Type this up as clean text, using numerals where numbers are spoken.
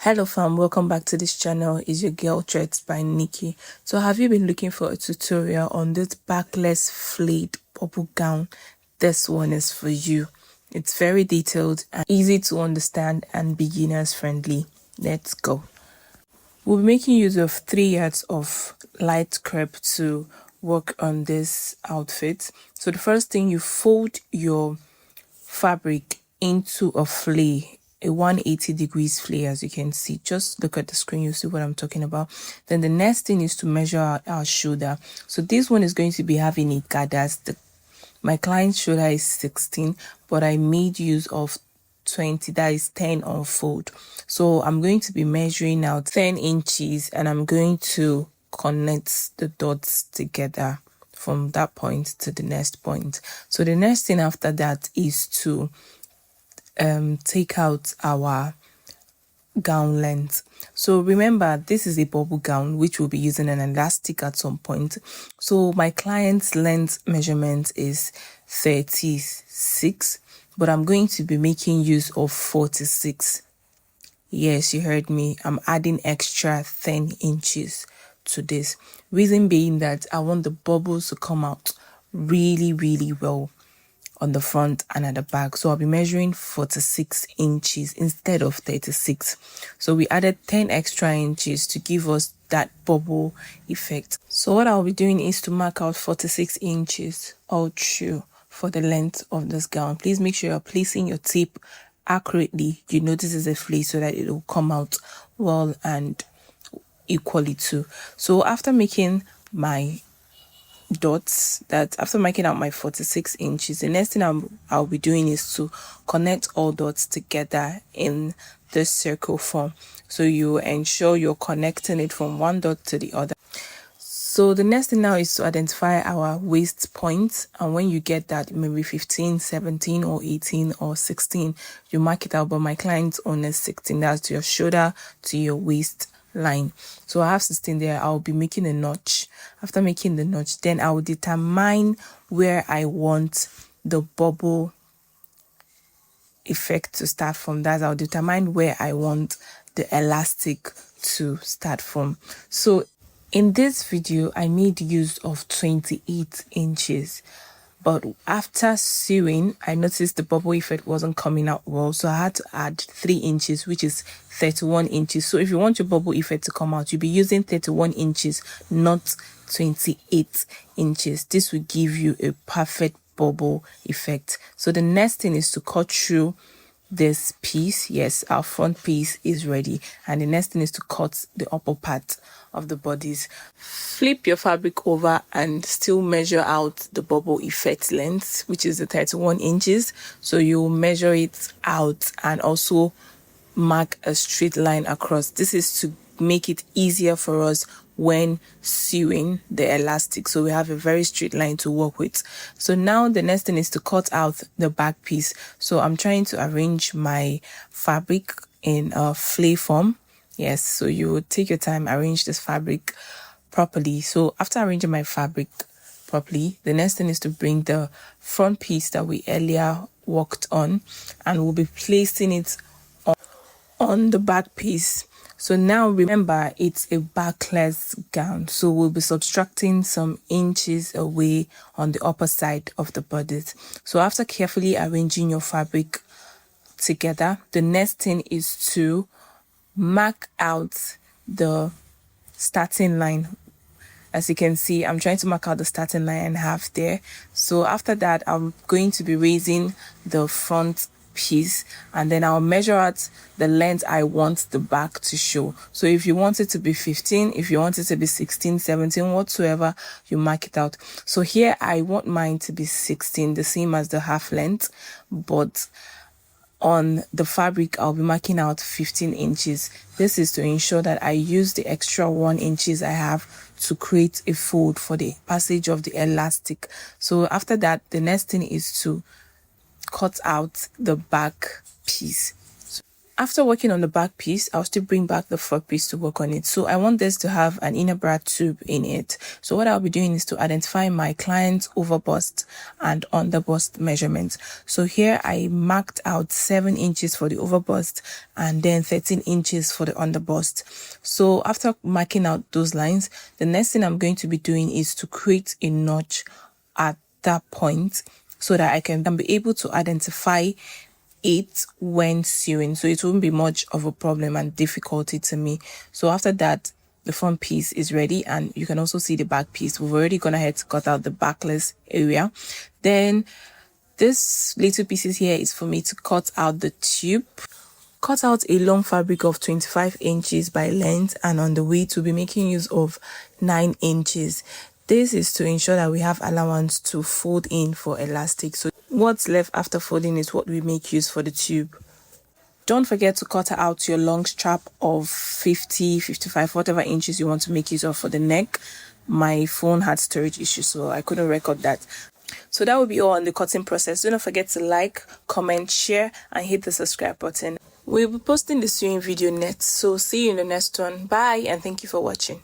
Hello fam, welcome back to this channel. It's your girl Threads by Nikki. So have you been looking for a tutorial on this backless flayed bubble gown? This one is for you. It's very detailed and easy to understand and beginners friendly. Let's go. We'll be making use of 3 yards of light crepe to work on this outfit. So the first thing, you fold your fabric into a flay, a 180 degrees flay. As you can see, just look at the screen, you see what I'm talking about. Then the next thing is to measure our shoulder. So this one is going to be having it gathers. My client's shoulder is 16, but I made use of 20, that is 10 on fold. So I'm going to be measuring out 10 inches and I'm going to connect the dots together from that point to the next point. So the next thing after that is to take out our gown length. So remember, this is a bubble gown which will be using an elastic at some point. So my client's length measurement is 36, but I'm going to be making use of 46. Yes, you heard me. I'm adding extra 10 inches to this. Reason being that I want the bubbles to come out really well on the front and at the back. So I'll be measuring 46 inches instead of 36. So we added 10 extra inches to give us that bubble effect. So what I'll be doing is to mark out 46 inches all through for the length of this gown. Please make sure you're placing your tape accurately. You know this is a flay so that it will come out well and equally too. So after making my dots, that after marking out my 46 inches, the next thing I'll be doing is to connect all dots together in this circle form. So you ensure you're connecting it from one dot to the other. So the next thing now is to identify our waist point, and when you get that, maybe 15, 17 or 18 or 16, you mark it out. But my client's own is 16. That's your shoulder to your waist line. So I have 16 there. I'll be making a notch. After making the notch, then I will determine where I want the bubble effect to start from. That I'll determine where I want the elastic to start from. So in this video, I made use of 28 inches. But after sewing, I noticed the bubble effect wasn't coming out well. So I had to add 3 inches, which is 31 inches. So if you want your bubble effect to come out, you'll be using 31 inches, not 28 inches. This will give you a perfect bubble effect. So the next thing is to cut through this piece. Yes, our front piece is ready. And the next thing is to cut the upper part of the bodice. Flip your fabric over and still measure out the bubble effect length, which is the 31 inches. So you measure it out and also mark a straight line across. This is to make it easier for us when sewing the elastic, so we have a very straight line to work with. So now the next thing is to cut out the back piece. So I'm trying to arrange my fabric in a flay form. Yes, so you would take your time, arrange this fabric properly. So after arranging my fabric properly, the next thing is to bring the front piece that we earlier worked on, and we'll be placing it on the back piece. So now remember, it's a backless gown, so we'll be subtracting some inches away on the upper side of the bodice. So after carefully arranging your fabric together, the next thing is to mark out the starting line. As you can see, I'm trying to mark out the starting line and half there. So after that, I'm going to be raising the front piece, and then I'll measure out the length I want the back to show. So if you want it to be 15, if you want it to be 16, 17, whatsoever, you mark it out. So here I want mine to be 16, the same as the half length, but on the fabric I'll be marking out 15 inches. This is to ensure that I use the extra 1 inches I have to create a fold for the passage of the elastic. So after that, the next thing is to cut out the back piece. After working on the back piece, I'll still bring back the front piece to work on it. So I want this to have an inner bra tube in it. So what I'll be doing is to identify my client's over bust and under bust measurements. So here I marked out 7 inches for the over bust and then 13 inches for the under bust. So after marking out those lines, the next thing I'm going to be doing is to create a notch at that point so that I can be able to identify it when sewing, so it won't be much of a problem and difficulty to me. So after that, the front piece is ready, and you can also see the back piece. We've already gone ahead to cut out the backless area. Then this little pieces here is for me to cut out the tube. Cut out a long fabric of 25 inches by length, and on the width we'll be making use of 9 inches. This is to ensure that we have allowance to fold in for elastic. So what's left after folding is what we make use for the tube. Don't forget to cut out your long strap of 50, 55, whatever inches you want to make use of for the neck. My phone had storage issues, so I couldn't record that. So that will be all on the cutting process. Do not forget to like, comment, share, and hit the subscribe button. We'll be posting the sewing video next, so see you in the next one. Bye, and thank you for watching.